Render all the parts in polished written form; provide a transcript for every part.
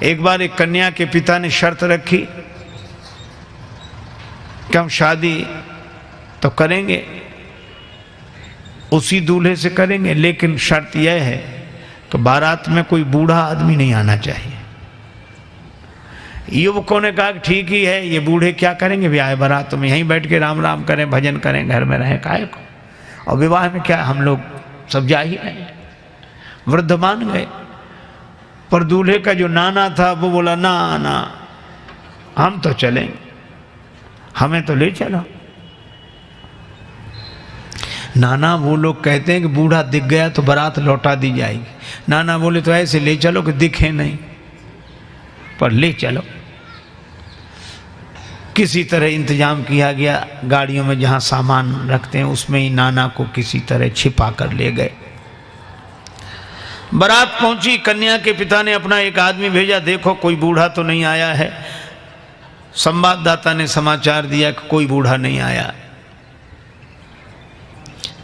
एक बार एक कन्या के पिता ने शर्त रखी कि हम शादी तो करेंगे, उसी दूल्हे से करेंगे, लेकिन शर्त यह है कि बारात में कोई बूढ़ा आदमी नहीं आना चाहिए। युवकों ने कहा कि ठीक ही है, ये बूढ़े क्या करेंगे ब्याह बारात में, यहीं बैठ के राम राम करें, भजन करें, घर में रहें, काहे को, और विवाह में क्या हम लोग सब जा ही रहे। वृद्ध मान गए, पर दूल्हे का जो नाना था वो बोला ना ना हम तो चलेंगे, हमें तो ले चलो। नाना वो लोग कहते हैं कि बूढ़ा दिख गया तो बारात लौटा दी जाएगी। नाना बोले तो ऐसे ले चलो कि दिखे नहीं, पर ले चलो। किसी तरह इंतजाम किया गया, गाड़ियों में जहाँ सामान रखते हैं उसमें ही नाना को किसी तरह छिपा कर ले गए। बारात पहुंची, कन्या के पिता ने अपना एक आदमी भेजा, देखो कोई बूढ़ा तो नहीं आया है। संवाददाता ने समाचार दिया कि कोई बूढ़ा नहीं आया।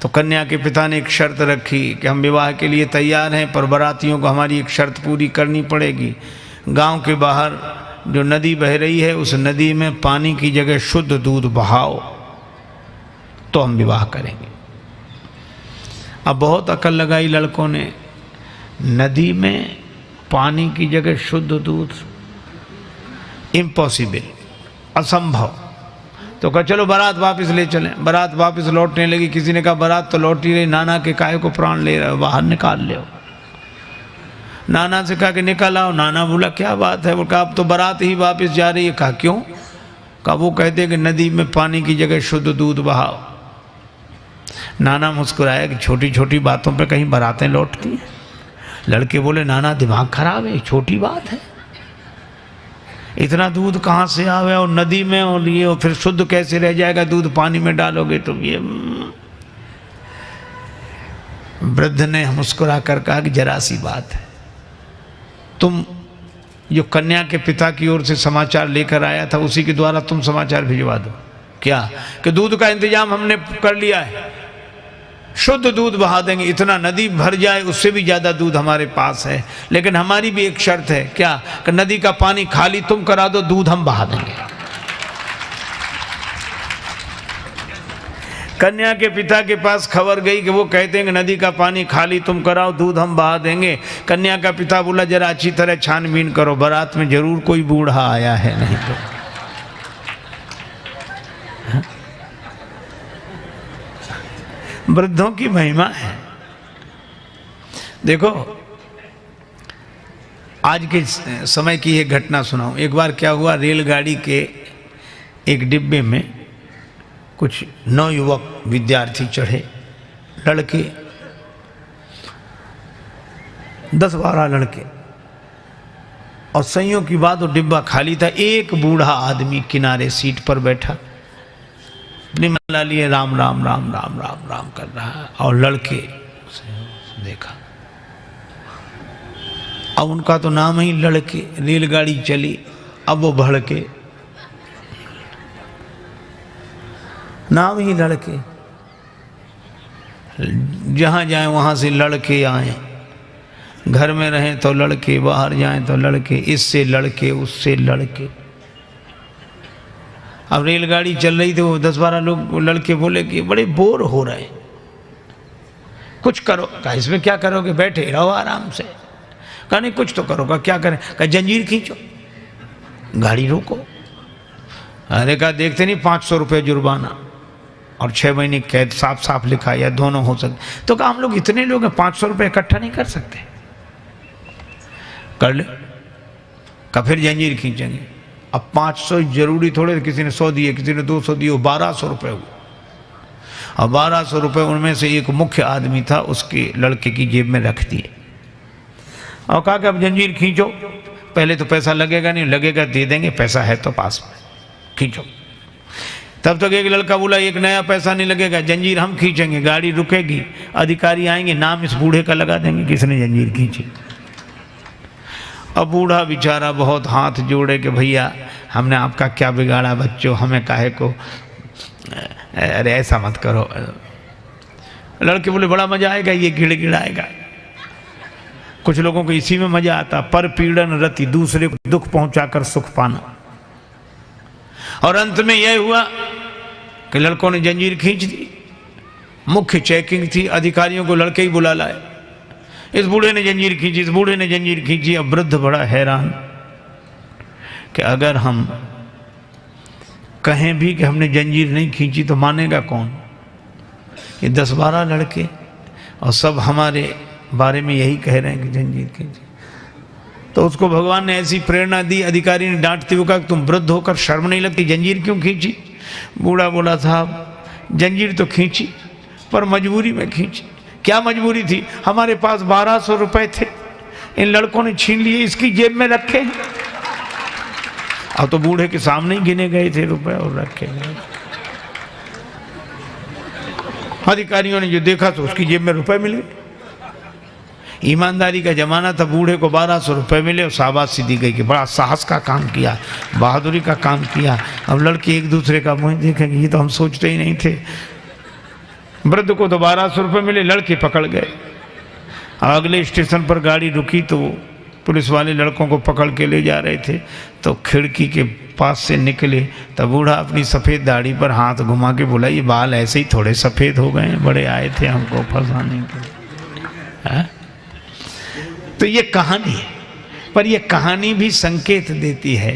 तो कन्या के पिता ने एक शर्त रखी कि हम विवाह के लिए तैयार हैं, पर बारातियों को हमारी एक शर्त पूरी करनी पड़ेगी। गांव के बाहर जो नदी बह रही है उस नदी में पानी की जगह शुद्ध दूध बहाओ तो हम विवाह करेंगे। अब बहुत अकल लगाई लड़कों ने, नदी में पानी की जगह शुद्ध दूध, इम्पॉसिबल, असंभव। तो कहा चलो बारात वापस ले चलें। बारात वापस लौटने लगी। किसी ने कहा बारात तो लौट ही रही, नाना के काहे को प्राण ले रहे हो, बाहर निकाल ले। नाना से कहा कि निकल आओ। नाना बोला क्या बात है, वो कहा अब तो बारात ही वापस जा रही है। कहा क्यों? कहा वो कहते हैं कि नदी में पानी की जगह शुद्ध दूध बहाओ। नाना मुस्कुराया कि छोटी छोटी बातों पे कहीं बारातें लौटती हैं। लड़के बोले नाना दिमाग खराब है, छोटी बात है, इतना दूध कहाँ से आवे और नदी में, और ये और फिर शुद्ध कैसे रह जाएगा, दूध पानी में डालोगे तो ये। वृद्ध ने मुस्कुरा कर कहा कि जरा सी बात है, तुम जो कन्या के पिता की ओर से समाचार लेकर आया था उसी के द्वारा तुम समाचार भिजवा दो। क्या? कि दूध का इंतजाम हमने कर लिया है, शुद्ध दूध बहा देंगे, इतना नदी भर जाए उससे भी ज्यादा दूध हमारे पास है, लेकिन हमारी भी एक शर्त है। क्या? कि नदी का पानी खाली तुम करा दो, दूध हम बहा देंगे। कन्या के पिता के पास खबर गई कि वो कहते हैं कि नदी का पानी खाली तुम कराओ, दूध हम बहा देंगे। कन्या का पिता बोला जरा अच्छी तरह छानबीन करो, बारात में जरूर कोई बूढ़ा आया है, नहीं तो। वृद्धों की महिमा है। देखो आज के समय की एक घटना सुनाऊं। एक बार क्या हुआ, रेलगाड़ी के एक डिब्बे में कुछ नवयुवक विद्यार्थी चढ़े, लड़के 10-12 लड़के, और संयोग की बात वो डिब्बा खाली था। एक बूढ़ा आदमी किनारे सीट पर बैठा अपनी माला लिए राम राम राम राम राम राम कर रहा है, और लड़के देखा। अब उनका तो नाम ही लड़के, रेलगाड़ी चली, अब वो भड़के, नाम ही लड़के, जहाँ जाए वहाँ से लड़के आए, घर में रहें तो लड़के, बाहर जाएं तो लड़के, इससे लड़के उससे लड़के। अब रेलगाड़ी चल रही थी, वो 10-12 लोग लड़के बोले कि बड़े बोर हो रहे, कुछ करो। कहा इसमें क्या करोगे, बैठे रहो आराम से। कहा नहीं कुछ तो करो। कहा क्या करें? कहा जंजीर खींचो, गाड़ी रोको। अरे कहा देखते नहीं 500 रुपये जुर्माना और 6 महीने कैद, साफ साफ लिखा, या दोनों हो सकते। तो कहा हम लोग इतने लोग हैं, 500 रुपये इकट्ठा नहीं कर सकते। कर ले। कहा फिर जंजीर खींचेंगे। अब 500 जरूरी थोड़े, किसी ने 100 दिए, किसी ने 200 दिए, 1200 रुपये हुए। और 1200 रुपये उनमें से एक मुख्य आदमी था, उसके लड़के की जेब में रख दिए और कहा कि अब जंजीर खींचो। पहले तो पैसा लगेगा नहीं, लगेगा दे देंगे, पैसा है तो पास में, खींचो। तब तक एक लड़का बोला एक नया पैसा नहीं लगेगा, जंजीर हम खींचेंगे, गाड़ी रुकेगी, अधिकारी आएंगे, नाम इस बूढ़े का लगा देंगे किसने जंजीर खींची। अब बूढ़ा बेचारा बहुत हाथ जोड़े कि भैया हमने आपका क्या बिगाड़ा बच्चों, हमें काहे को, अरे ऐसा मत करो। लड़के बोले बड़ा मजा आएगा, ये गिड़गिड़ाएगा। कुछ लोगों को इसी में मजा आता, पर पीड़न रति, दूसरे को दुख पहुंचाकर सुख पाना। और अंत में यह हुआ कि लड़कों ने जंजीर खींच दी। मुख्य चेकिंग थी, अधिकारियों को लड़के ही बुला लाए। इस बूढ़े ने जंजीर खींची, इस बूढ़े ने जंजीर खींची। अब वृद्ध बड़ा हैरान कि अगर हम कहें भी कि हमने जंजीर नहीं खींची तो मानेगा कौन? ये 10-12 लड़के और सब हमारे बारे में यही कह रहे हैं कि जंजीर खींची। तो उसको भगवान ने ऐसी प्रेरणा दी, अधिकारी ने डांटते हुए कहा कि तुम वृद्ध होकर शर्म नहीं लगती, जंजीर क्यों खींची? बूढ़ा बोला, साहब जंजीर तो खींची पर मजबूरी में खींची। क्या मजबूरी थी? हमारे पास 1200 रुपए थे, इन लड़कों ने छीन लिए, इसकी जेब में रखे। अब तो बूढ़े के सामने ही गिने गए थे रुपए और रखे गए। अधिकारियों ने जो देखा तो उसकी जेब में रुपए मिल गए। ईमानदारी का जमाना था, बूढ़े को 1200 रुपए मिले और शाबाशी दी गई कि बड़ा साहस का काम किया, बहादुरी का काम किया। अब लड़के एक दूसरे का मुंह देखेंगे, ये तो हम सोचते ही नहीं थे। वृद्ध को तो 1200 रुपये मिले, लड़के पकड़ गए। अगले स्टेशन पर गाड़ी रुकी तो पुलिस वाले लड़कों को पकड़ के ले जा रहे थे। तो खिड़की के पास से निकले तब बूढ़ा अपनी सफ़ेद दाढ़ी पर हाथ घुमा के बोला, ये बाल ऐसे ही थोड़े सफ़ेद हो गए, बड़े आए थे हमको फंसाने के लिए। तो ये कहानी है, पर ये कहानी भी संकेत देती है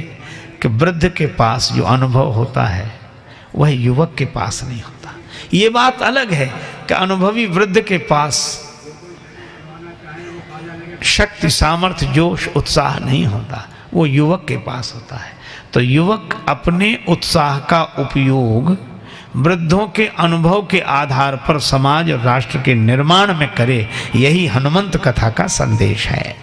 कि वृद्ध के पास जो अनुभव होता है वह युवक के पास नहीं होता। ये बात अलग है कि अनुभवी वृद्ध के पास शक्ति, सामर्थ्य, जोश, उत्साह नहीं होता, वो युवक के पास होता है। तो युवक अपने उत्साह का उपयोग वृद्धों के अनुभव के आधार पर समाज और राष्ट्र के निर्माण में करे, यही हनुमंत कथा का संदेश है।